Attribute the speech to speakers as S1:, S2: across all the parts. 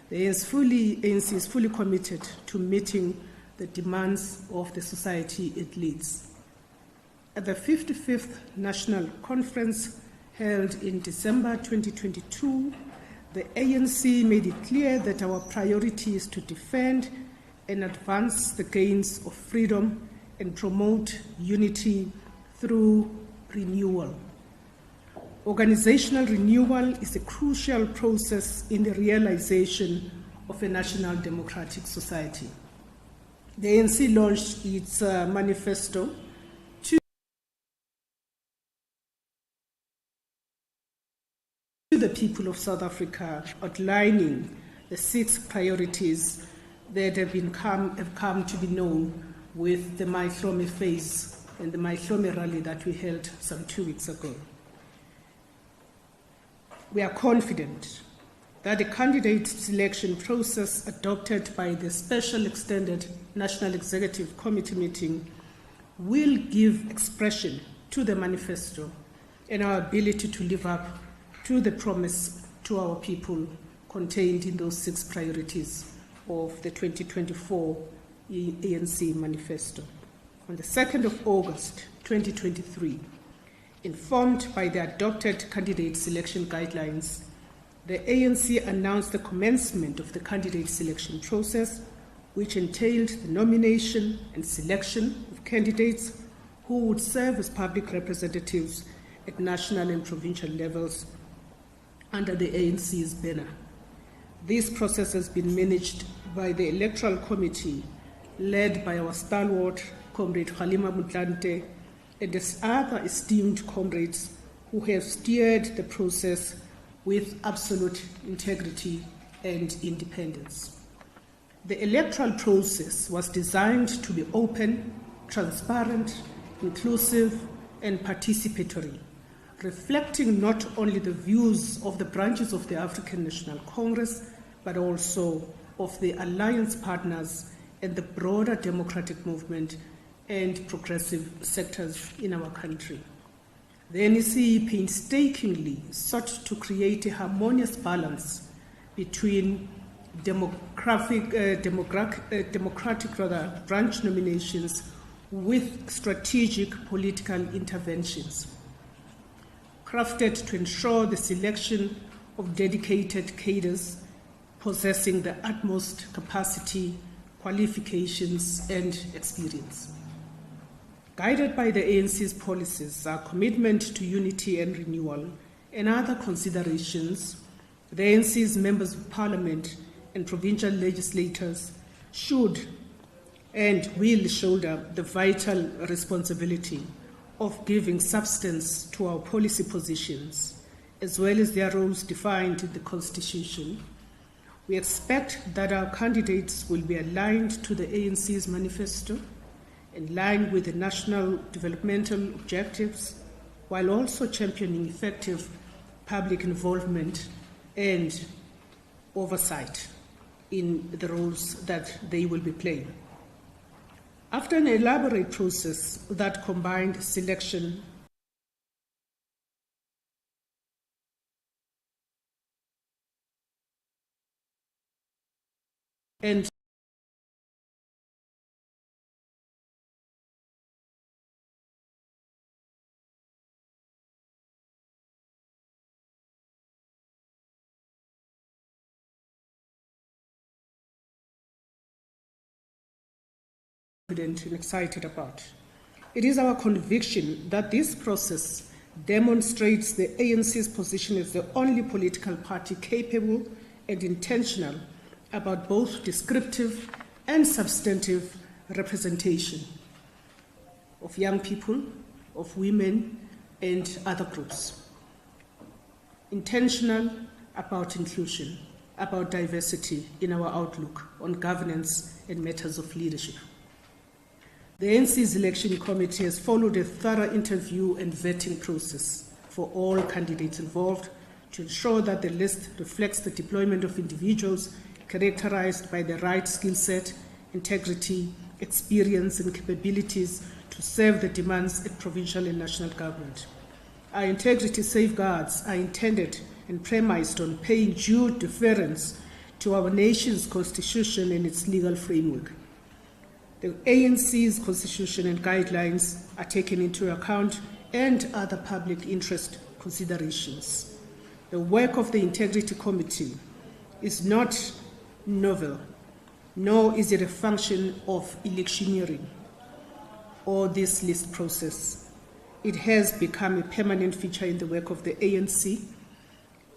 S1: The ANC is fully committed to meeting the demands of the society it leads. At the 55th National Conference held in December 2022, the ANC made it clear that our priority is to defend and advance the gains of freedom and promote unity through renewal. Organizational renewal is a crucial process in the realization of a national democratic society. The ANC launched its manifesto to the people of South Africa, outlining the 6 priorities that have come to be known with the Maihlome phase and the Maihlome rally that we held some 2 weeks ago. We are confident that the candidate selection process adopted by the Special Extended National Executive Committee meeting will give expression to the manifesto and our ability to live up to the promise to our people contained in those 6 priorities of the 2024 ANC manifesto. On the 2nd of August 2023, informed by the adopted candidate selection guidelines, the ANC announced the commencement of the candidate selection process, which entailed the nomination and selection of candidates who would serve as public representatives at national and provincial levels under the ANC's banner. This process has been managed by the Electoral Committee, led by our stalwart, Comrade Kgalema Motlanthe, and his other esteemed comrades who have steered the process with absolute integrity and independence. The electoral process was designed to be open, transparent, inclusive, and participatory, reflecting not only the views of the branches of the African National Congress, but also of the alliance partners and the broader democratic movement and progressive sectors in our country. The NEC painstakingly sought to create a harmonious balance between democratic branch nominations with strategic political interventions, crafted to ensure the selection of dedicated cadres possessing the utmost capacity, qualifications, and experience. Guided by the ANC's policies, our commitment to unity and renewal, and other considerations, the ANC's members of parliament and provincial legislators should and will shoulder the vital responsibility of giving substance to our policy positions, as well as their roles defined in the Constitution. We expect that our candidates will be aligned to the ANC's manifesto, in line with the national developmental objectives, while also championing effective public involvement and oversight in the roles that they will be playing. After an elaborate process that combined selection and and excited about. It is our conviction that this process demonstrates the ANC's position as the only political party capable and intentional about both descriptive and substantive representation of young people, of women, and other groups. Intentional about inclusion, about diversity in our outlook on governance and matters of leadership. The ANC's election committee has followed a thorough interview and vetting process for all candidates involved to ensure that the list reflects the deployment of individuals characterized by the right skill set, integrity, experience, and capabilities to serve the demands at provincial and national government. Our integrity safeguards are intended and premised on paying due deference to our nation's constitution and its legal framework. The ANC's constitution and guidelines are taken into account and other public interest considerations. The work of the Integrity Committee is not novel, nor is it a function of electioneering or this list process. It has become a permanent feature in the work of the ANC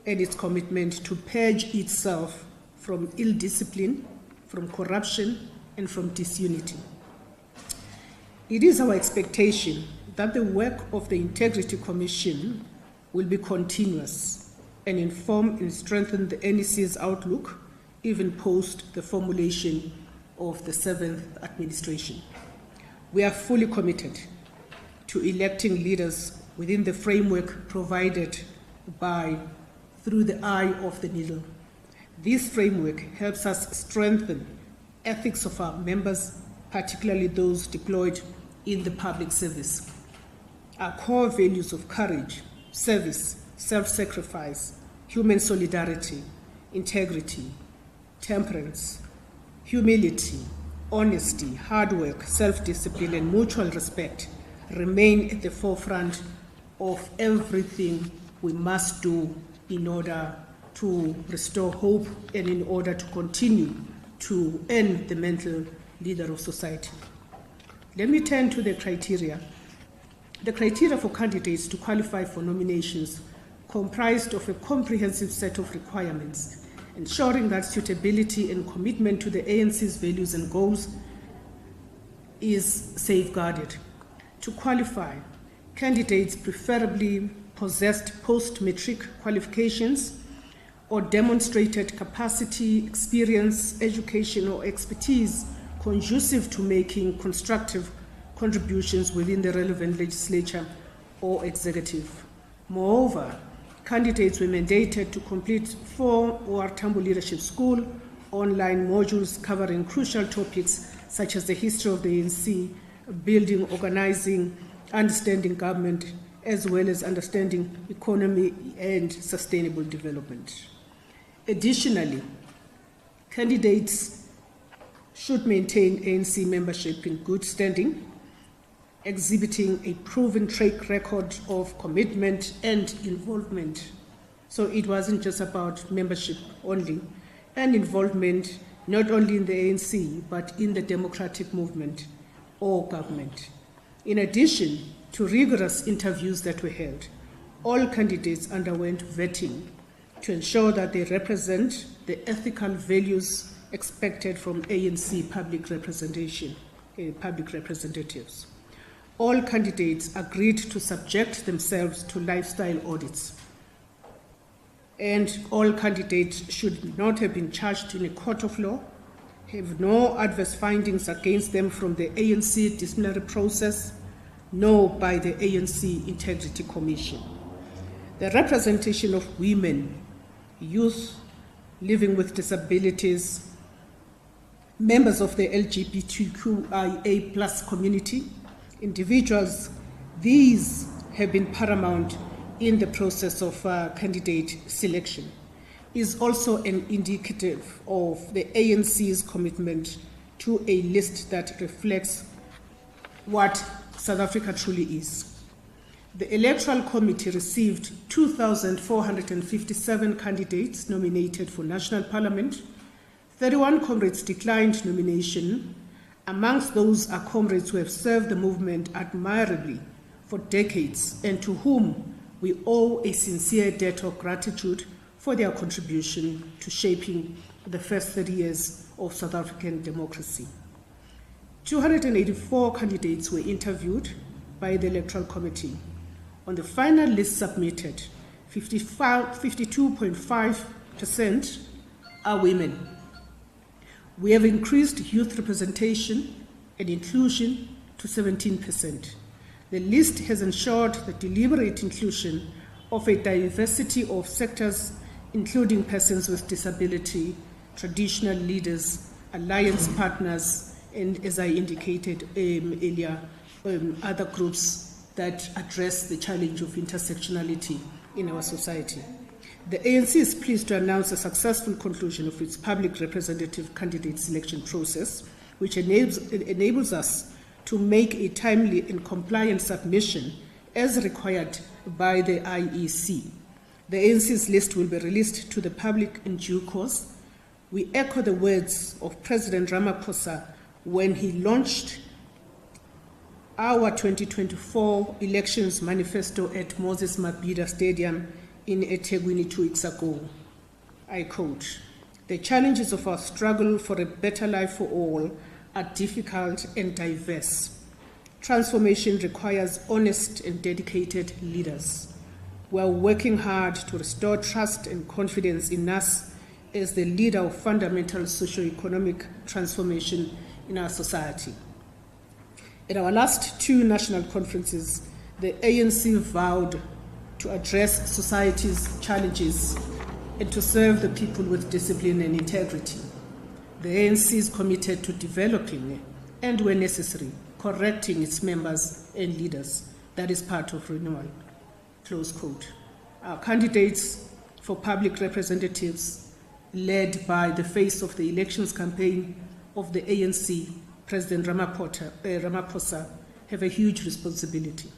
S1: and its commitment to purge itself from ill discipline, from corruption, and from disunity. It is our expectation that the work of the Integrity Commission will be continuous and inform and strengthen the NEC's outlook even post the formulation of the 7th administration. We are fully committed to electing leaders within the framework provided through the eye of the needle. This framework helps us strengthen ethics of our members, particularly those deployed in the public service. Our core values of courage, service, self-sacrifice, human solidarity, integrity, temperance, humility, honesty, hard work, self-discipline, and mutual respect remain at the forefront of everything we must do in order to restore hope and in order to continue to end the mental leader of society. Let me turn to the criteria. The criteria for candidates to qualify for nominations comprised of a comprehensive set of requirements, ensuring that suitability and commitment to the ANC's values and goals is safeguarded. To qualify, candidates preferably possessed post-matric qualifications or demonstrated capacity, experience, education, or expertise conducive to making constructive contributions within the relevant legislature or executive. Moreover, candidates were mandated to complete 4 OR Tambo Leadership School online modules covering crucial topics such as the history of the ANC, building, organizing, understanding government, as well as understanding economy and sustainable development. Additionally, candidates should maintain ANC membership in good standing, exhibiting a proven track record of commitment and involvement. So it wasn't just about membership only, and involvement not only in the ANC, but in the democratic movement or government. In addition to rigorous interviews that were held, all candidates underwent vetting to ensure that they represent the ethical values expected from ANC public representatives. All candidates agreed to subject themselves to lifestyle audits, and all candidates should not have been charged in a court of law, have no adverse findings against them from the ANC disciplinary process, nor by the ANC Integrity Commission. The representation of women, youth living with disabilities, members of the LGBTQIA+ community, individuals, these have been paramount in the process of candidate selection, is also an indicative of the ANC's commitment to a list that reflects what South Africa truly is. The Electoral Committee received 2,457 candidates nominated for National Parliament. 31 comrades declined nomination. Amongst those are comrades who have served the movement admirably for decades and to whom we owe a sincere debt of gratitude for their contribution to shaping the first 30 years of South African democracy. 284 candidates were interviewed by the Electoral Committee. On the final list submitted, 52.5% are women. We have increased youth representation and inclusion to 17%. The list has ensured the deliberate inclusion of a diversity of sectors, including persons with disability, traditional leaders, alliance partners, and, as I indicated earlier, other groups that address the challenge of intersectionality in our society. The ANC is pleased to announce a successful conclusion of its public representative candidate selection process, which enables us to make a timely and compliant submission as required by the IEC. The ANC's list will be released to the public in due course. We echo the words of President Ramaphosa when he launched our 2024 elections manifesto at Moses Mabhida Stadium in eThekwini 2 weeks ago. I quote, "The challenges of our struggle for a better life for all are difficult and diverse. Transformation requires honest and dedicated leaders. We are working hard to restore trust and confidence in us as the leader of fundamental socio-economic transformation in our society." At our last two national conferences, the ANC vowed to address society's challenges and to serve the people with discipline and integrity. The ANC is committed to developing and, where necessary, correcting its members and leaders. That is part of renewal. Close quote. Our candidates for public representatives, led by the face of the elections campaign of the ANC, President Ramaphosa, have a huge responsibility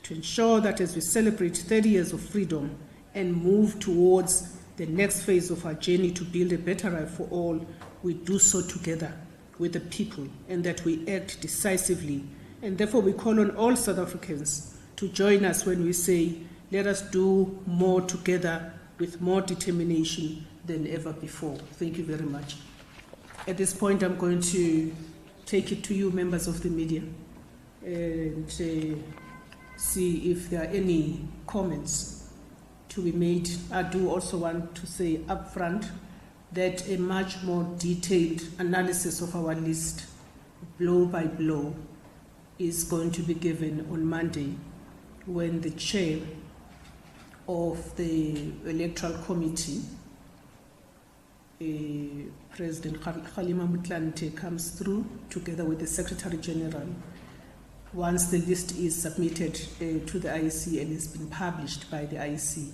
S1: to ensure that as we celebrate 30 years of freedom and move towards the next phase of our journey to build a better life for all, we do so together with the people and that we act decisively. And therefore we call on all South Africans to join us when we say, let us do more together with more determination than ever before. Thank you very much. At this point, I'm going to take it to you, members of the media, and see if there are any comments to be made. I do also want to say up front that a much more detailed analysis of our list, blow by blow, is going to be given on Monday when the chair of the Electoral Committee, President Kgalema Motlanthe, comes through together with the Secretary General. Once the list is submitted to the IEC and has been published by the IEC,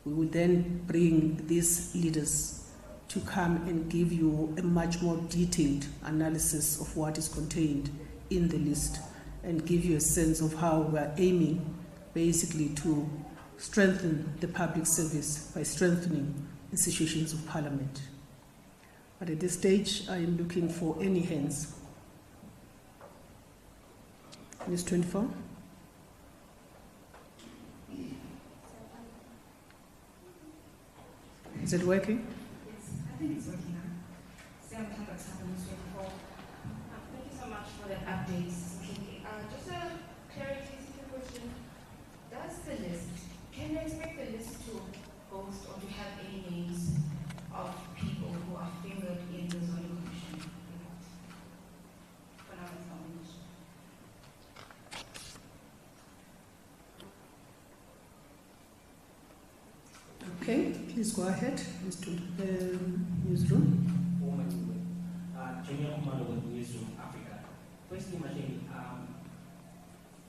S1: we will then bring these leaders to come and give you a much more detailed analysis of what is contained in the list and give you a sense of how we are aiming basically to strengthen the public service by strengthening institutions of parliament. But at this stage, I am looking for any hands. Ms. 24. Is it working?
S2: Yes, I think it's working now. Sam Tabak, Ms. 24. Thank you so much for that update. Just a clarification question. Does the list, can you expect the list to host or to have any names of people who are fingered in the zoning commission report? For now, it's not mentioned.
S1: Okay, please go ahead, Mr. Newsroom.
S3: Junior Commander with Newsroom Africa. Firstly, Mashini,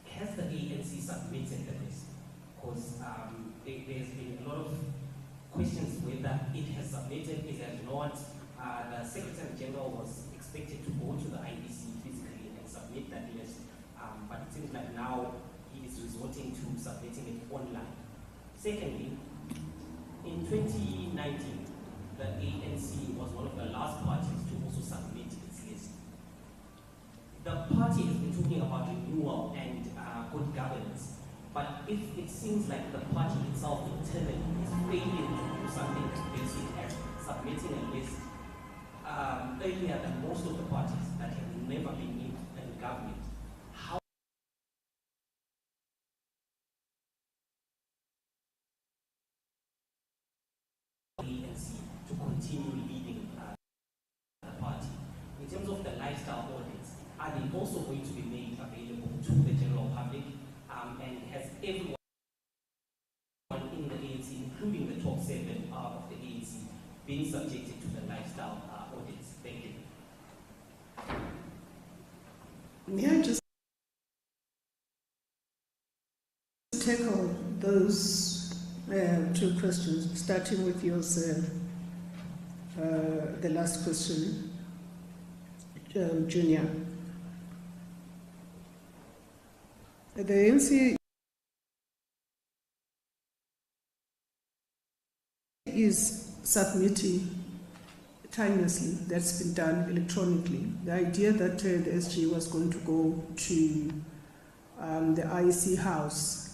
S3: has the ANC submitted the list? Because there's been a lot of questions whether it has submitted, it has not. The Secretary General was expected to go to the IEC physically and submit that list, but it seems like now he is resorting to submitting it online. Secondly, in 2019, the ANC was one of the last parties to also submit its list. The party has been talking about renewal and good governance, but if it seems like the party itself internally is failing to do something as basic as submitting a list earlier than most of the parties that have never been in government, how ANC to continue leading the party? In terms of the lifestyle audits, are they also going to be made available to the general public? And has everyone in the ANC, including the top 7 of the ANC, been subjected to the lifestyle audits? Thank you.
S1: May I just tackle those Two questions, starting with yours, the last question, Junior. The ANC is submitting timelessly. That's been done electronically. The idea that the SG was going to go to the IEC house,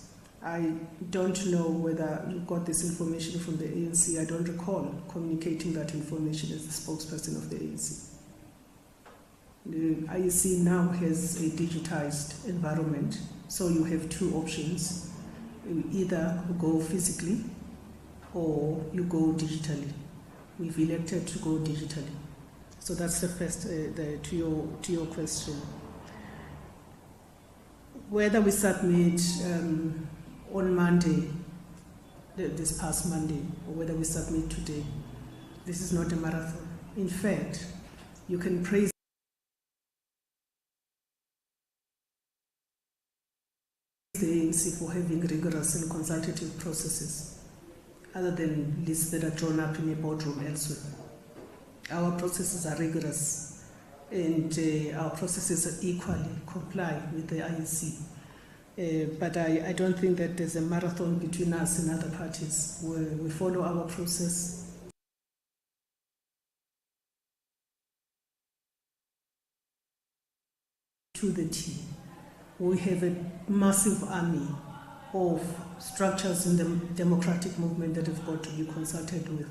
S1: I don't know whether you got this information from the ANC. I don't recall communicating that information as the spokesperson of the ANC. The IEC now has a digitized environment, so you have two options. You either go physically or you go digitally. We've elected to go digitally. So that's the first, to your question. Whether we submit on Monday, this past Monday, or whether we submit today, this is not a marathon. In fact, you can praise the ANC for having rigorous and consultative processes, other than lists that are drawn up in a boardroom elsewhere. Our processes are rigorous, and our processes equally comply with the IEC. But I don't think that there's a marathon between us and other parties. We follow our process. To the T. We have a massive army of structures in the democratic movement that have got to be consulted with.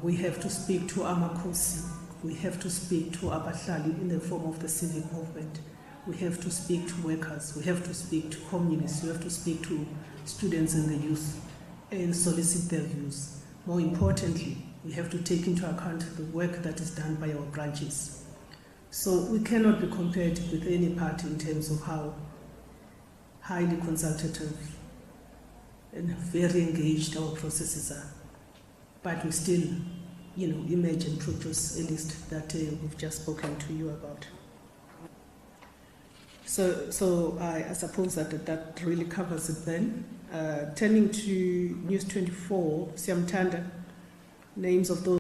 S1: We have to speak to Amakosi. We have to speak to Abahlali in the form of the civic movement. We have to speak to workers. We have to speak to communists. We have to speak to students and the youth and solicit their views. More importantly, we have to take into account the work that is done by our branches. So we cannot be compared with any party in terms of how highly consultative and very engaged our processes are. But we still, emerge and produce a list that we've just spoken to you about. So I suppose that really covers it then. Turning to News 24, Siamtanda, names of those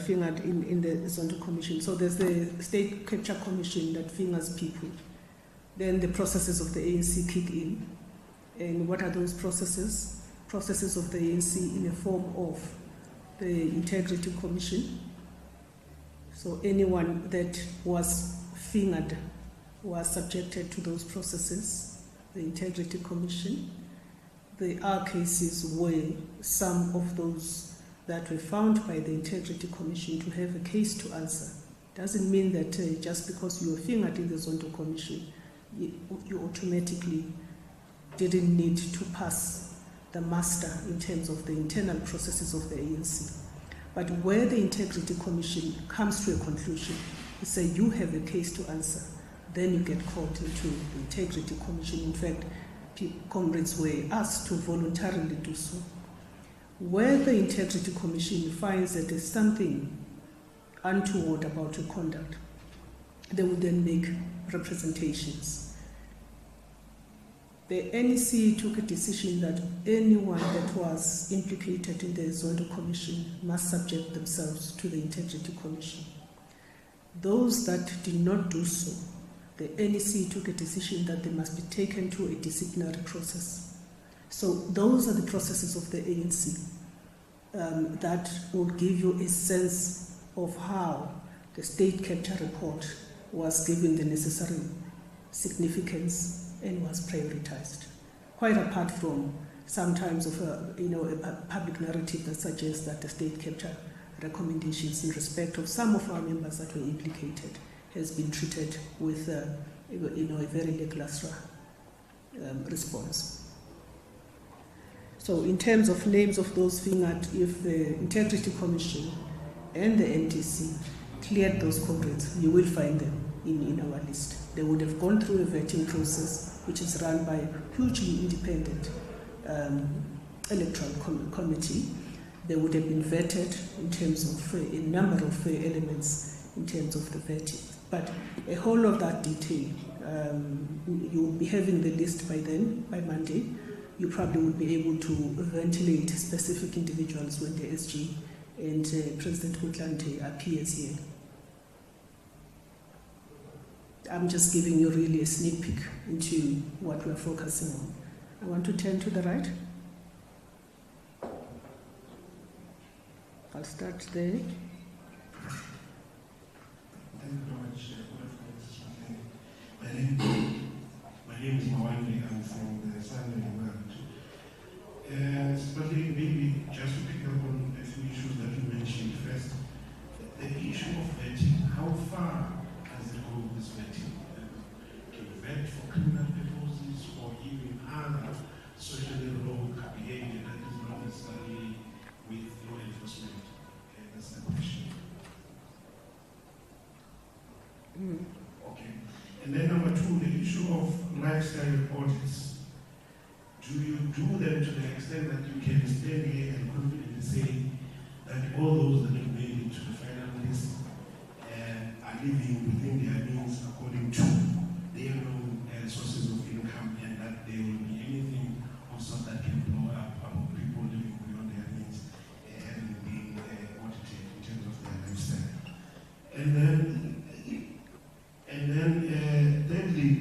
S1: fingered in the Zondo Commission. So there's the State Capture Commission that fingers people. Then the processes of the ANC kick in. And what are those processes? Processes of the ANC in the form of the Integrity Commission. So anyone that was fingered was subjected to those processes. The Integrity Commission. There are cases where some of those that were found by the Integrity Commission to have a case to answer. Doesn't mean that just because you were fingered in the Zondo Commission, you automatically didn't need to pass the muster in terms of the internal processes of the ANC. But where the Integrity Commission comes to a conclusion, they say you have a case to answer, then you get called into the Integrity Commission. In fact, comrades were asked to voluntarily do so. Where the Integrity Commission finds that there's something untoward about your conduct, they will then make representations. The NEC took a decision that anyone that was implicated in the Zondo Commission must subject themselves to the Integrity Commission. Those that did not do so, the NEC took a decision that they must be taken to a disciplinary process. So those are the processes of the ANC that will give you a sense of how the state capture report was given the necessary significance and was prioritized. Quite apart from sometimes of a public narrative that suggests that the state capture recommendations in respect of some of our members that were implicated has been treated with a very lackluster response. So in terms of names of those fingered, if the Integrity Commission and the NTC cleared those comrades, you will find them in our list. They would have gone through a vetting process which is run by a hugely independent electoral committee. They would have been vetted in terms of a number of elements in terms of the vetting. But a whole of that detail, you will be having the list by then, by Monday. You probably will be able to ventilate specific individuals when the SG and President Motlanthe appears here. I'm just giving you really a sneak peek into what we're focusing on. I want to turn to the right. I'll start there.
S4: Thank you very much. My name is Mawande. I'm from the Sunday World. Especially maybe just to pick up on a few issues that you mentioned. First, the issue of vetting. How far does it go with this vetting? To vet for criminal purposes or even other socially wrong behavior that is not necessarily with law enforcement? That's the question. Okay. And then number two, the issue of lifestyle audits. Do you do them to the extent that you can stand here and confidently say that all those that have made it to the final list are living within their means according to their own sources of income, and that there will be anything also that can blow up about people living beyond their means having been audited in terms of their lifestyle? And then thirdly,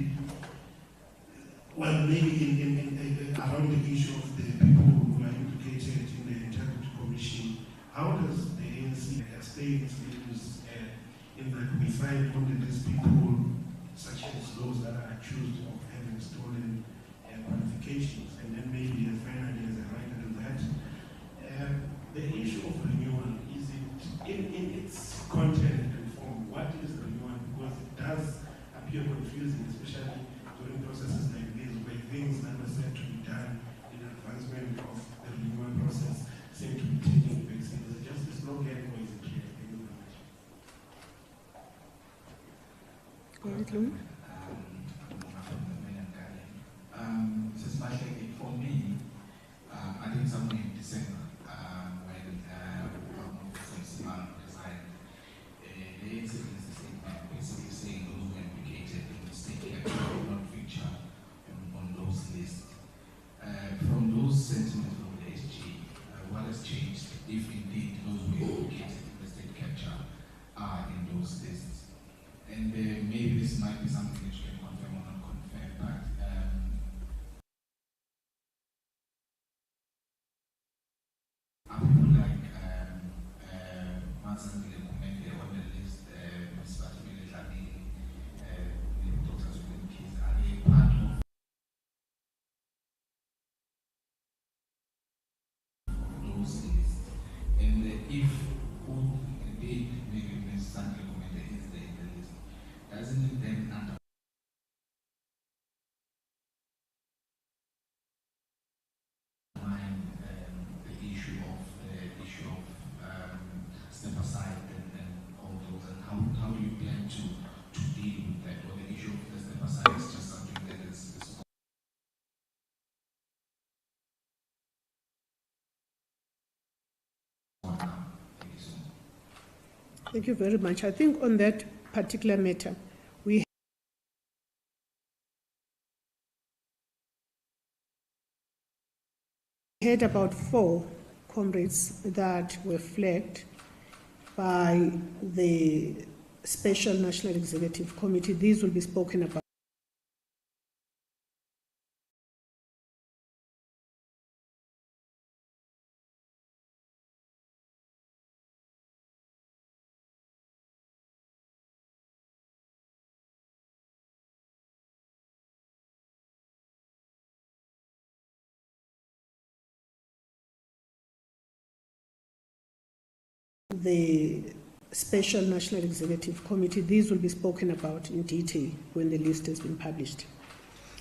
S4: well, maybe around the issue of the people who are implicated in the Integrity Commission, how does the ANC stay in its views in that we find only these people, such as those that are accused of having stolen qualifications, and then maybe finally, as a writer to that, the issue of renewal, is it in its content and form, what is renewal? Because it does appear confusing, especially during processes like this, where things that were said to be done in advancement of the renewal process seem to be taking place. Is it just a slogan or is it clear? Thank you very much.
S1: Go ahead, Lou.
S5: For me, I think somewhere in December, when Simon resigned, the ANC released a statement basically saying those who were implicated in the state will not feature on those lists. From those sentiments from the SG, what has changed if indeed those who were implicated in the state capture are in those lists? And maybe this might be something that you can confirm or not confirm, but are people like Mansangile Kumende on the list, Ms. Batumile Dlamini, Dr. Zulin Keys, are they part of those lists? And if who indeed maybe Ms. Batumile Kumende is there in the list, doesn't it then undermine the issue of step aside and all those, and how do you plan to deal with that, or the issue of the step aside is just something that is Thank you so much.
S1: Thank you very much. I think on that particular matter, we had about 4 comrades that were flagged by the Special National Executive Committee. These will be spoken about. The Special National Executive Committee, these will be spoken about in detail when the list has been published.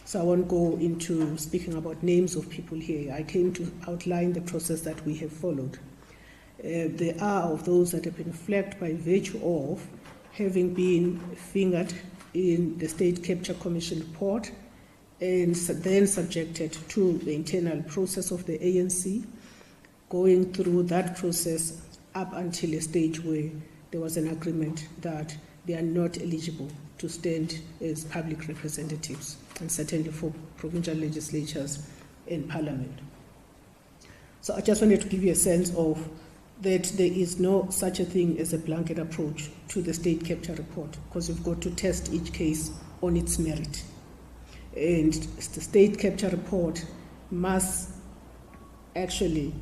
S1: So I won't go into speaking about names of people here. I came to outline the process that we have followed. There are of those that have been flagged by virtue of having been fingered in the State Capture Commission report and then subjected to the internal process of the ANC, going through that process up until a stage where there was an agreement that they are not eligible to stand as public representatives, and certainly for provincial legislatures and parliament. So I just wanted to give you a sense of that there is no such a thing as a blanket approach to the state capture report, because you've got to test each case on its merit. And the state capture report must actually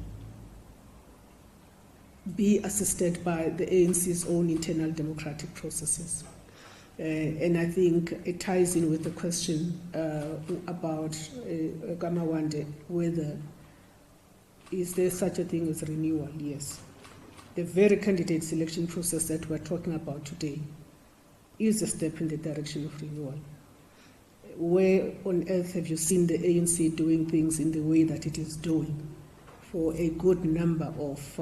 S1: be assisted by the ANC's own internal democratic processes. And I think it ties in with the question about Gamawande, whether is there such a thing as renewal? Yes. The very candidate selection process that we're talking about today is a step in the direction of renewal. Where on earth have you seen the ANC doing things in the way that it is doing for a good number of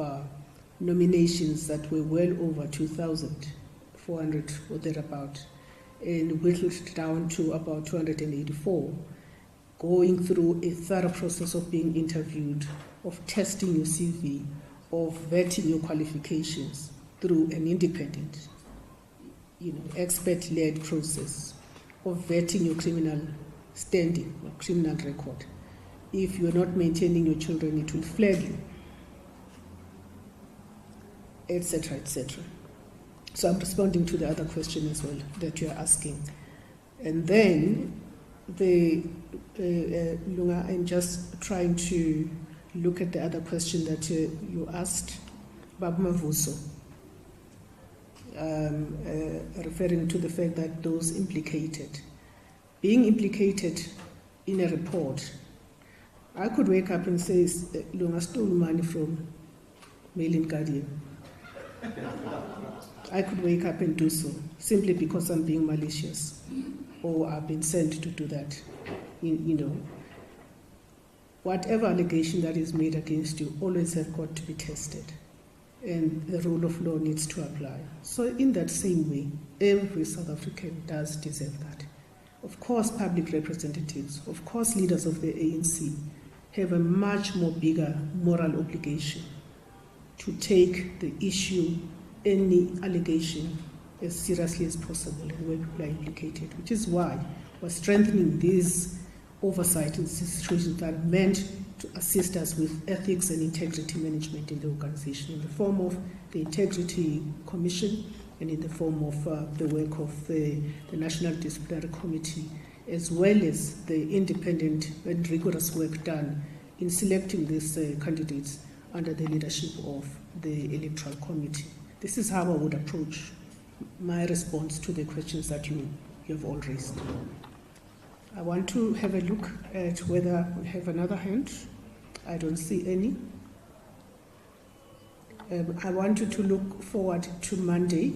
S1: nominations that were well over 2,400 or thereabout, and whittled down to about 284, going through a thorough process of being interviewed, of testing your CV, of vetting your qualifications through an independent, expert-led process, of vetting your criminal standing or criminal record. If you're not maintaining your children, it will flag you, etc., etc. So I'm responding to the other question as well that you're asking. And then Lunga, I'm just trying to look at the other question that you asked, Babu Mavuso, referring to the fact that those implicated, being implicated in a report, I could wake up and say, Lunga stole money from Mail and Guardian. I could wake up and do so, simply because I'm being malicious, or I've been sent to do that. Whatever allegation that is made against you always have got to be tested, and the rule of law needs to apply. So in that same way, every South African does deserve that. Of course, public representatives, of course, leaders of the ANC have a much more bigger moral obligation to take the issue, any allegation, as seriously as possible, and where people are implicated, which is why we're strengthening these oversight institutions that are meant to assist us with ethics and integrity management in the organization, in the form of the Integrity Commission and in the form of the work of the National Disciplinary Committee, as well as the independent and rigorous work done in selecting these candidates under the leadership of the Electoral Committee. This is how I would approach my response to the questions that you have all raised. I want to have a look at whether we have another hand. I don't see any. I want you to look forward to Monday,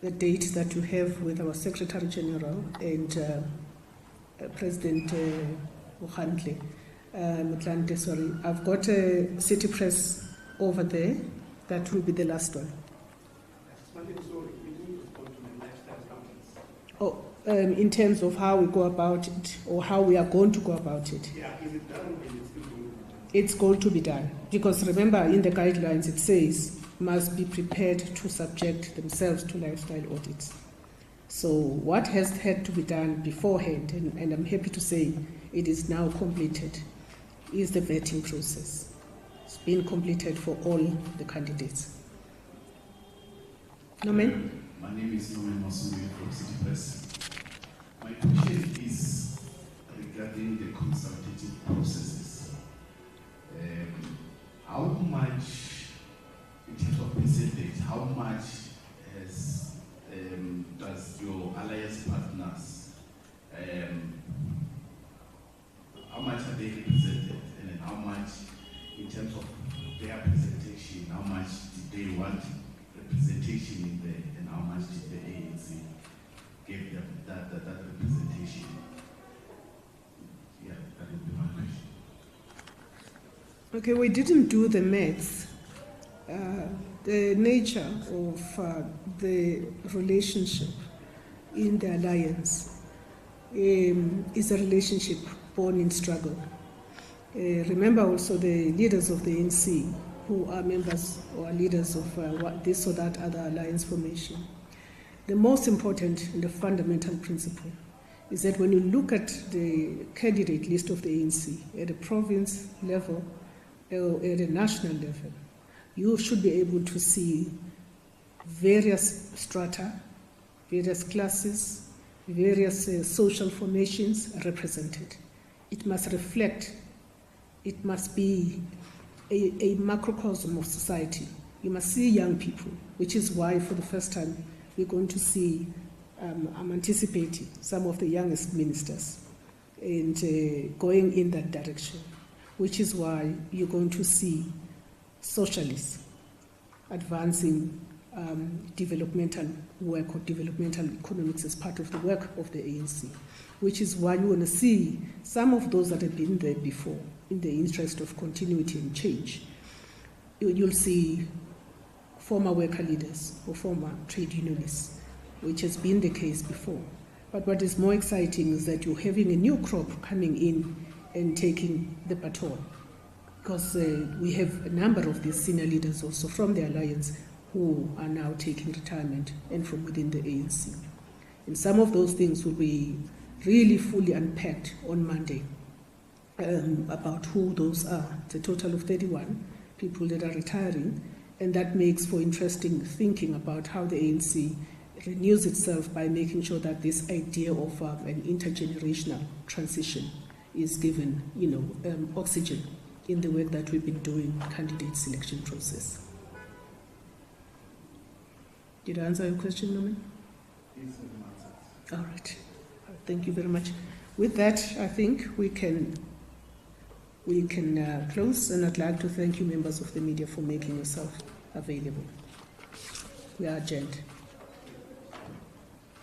S1: the date that you have with our Secretary General and President Motlanthe. Sorry, I've got a City Press over there. That will be the last one. Oh, in terms of how we go about it, or how we are going to go about it.
S4: Yeah, is it done?
S1: It's going to be done. Because remember, in the guidelines it says must be prepared to subject themselves to lifestyle audits. So what has had to be done beforehand, and I'm happy to say it is now completed, is the vetting process. It's been completed for all the candidates. Nomen?
S6: My name is Nomen Masumi from City Press. My question is regarding the consultative processes. How much, in terms of percentage, how much does your alliance partners, how much are they represented, and then how much, in terms of their presentation, how much did they want representation in there, and how much did the ANC give them that representation? Yeah, that would be my question.
S1: Okay, we didn't do the maths. The nature of the relationship in the alliance is a relationship born in struggle. Remember also the leaders of the ANC who are members or leaders of this or that other alliance formation. The most important and the fundamental principle is that when you look at the candidate list of the ANC at a province level or at a national level, you should be able to see various strata, various classes, various social formations represented. It must reflect, it must be a macrocosm of society. You must see young people, which is why for the first time we're going to see, I'm anticipating some of the youngest ministers and going in that direction, which is why you're going to see socialists advancing developmental work or developmental economics as part of the work of the ANC, which is why you want to see some of those that have been there before in the interest of continuity and change. You'll see former worker leaders or former trade unionists, which has been the case before. But what is more exciting is that you're having a new crop coming in and taking the baton, because we have a number of these senior leaders also from the Alliance who are now taking retirement and from within the ANC. And some of those things will be really fully unpacked on Monday about who those are. It's a total of 31 people that are retiring, and that makes for interesting thinking about how the ANC renews itself by making sure that this idea of an intergenerational transition is given, oxygen in the work that we've been doing, candidate selection process. Did I answer your question, Norman?
S6: Yes,
S1: all right. Thank you very much. With that, I think we can close, and I'd like to thank you, members of the media, for making yourself available. We are adjourned.